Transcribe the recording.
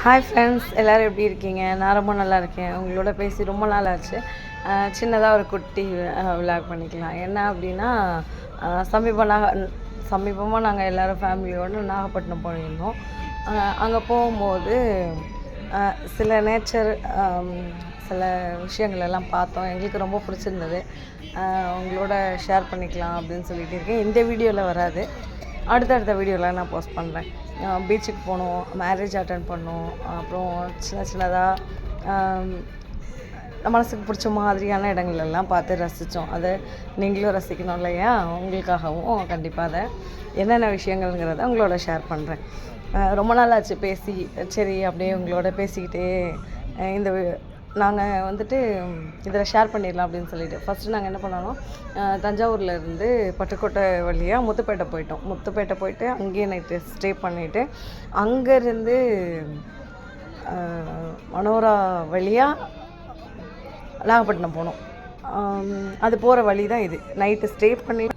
Hi friends, எல்லோரும் எப்படி இருக்கீங்க? நான் ரொம்ப நல்லா இருக்கேன். உங்களோட பேசி ரொம்ப நாள் ஆச்சு. சின்னதாக ஒரு குட்டி விளாக் பண்ணிக்கலாம். என்ன அப்படின்னா, சமீபமாக நாங்கள் எல்லோரும் ஃபேமிலியோடு நாகப்பட்டினம் போயிருந்தோம். அங்கே போகும்போது சில நேச்சர் சில விஷயங்கள் எல்லாம் பார்த்தோம். எங்களுக்கு ரொம்ப பிடிச்சிருந்தது. உங்களோட ஷேர் பண்ணிக்கலாம் அப்படின்னு சொல்லிட்டு இருக்கேன். இந்த வீடியோவில் வராது, அடுத்தடுத்த வீடியோவில் நான் போஸ்ட் பண்ணுறேன். பீச்சுக்கு போனோம், மேரேஜ் அட்டன் பண்ணோம். அப்புறம் சின்னதாக மனசுக்கு பிடிச்ச மாதிரியான இடங்களெல்லாம் பார்த்து ரசித்தோம். அதை நீங்களும் ரசிக்கணும் இல்லையா? உங்களுக்காகவும் கண்டிப்பாக அதை என்னென்ன விஷயங்கள்ங்கிறத உங்களோட ஷேர் பண்ணுறேன். ரொம்ப நாள் ஆச்சு பேசி. சரி, அப்படியே உங்களோட பேசிக்கிட்டே இந்த நாங்கள் வந்துட்டு இதில் ஷேர் பண்ணிடலாம் அப்படின்னு சொல்லிட்டு ஃபஸ்ட்டு நாங்கள் என்ன பண்ணோம், தஞ்சாவூரில் இருந்து பட்டுக்கோட்டை வழியாக முத்துப்பேட்டை போயிட்டோம். முத்துப்பேட்டை போயிட்டு அங்கேயே நைட்டு ஸ்டே பண்ணிவிட்டு அங்கேருந்து மனோரா வழியாக நாகப்பட்டினம் போனோம். அது போகிற வழி தான் இது. நைட்டு ஸ்டே பண்ணி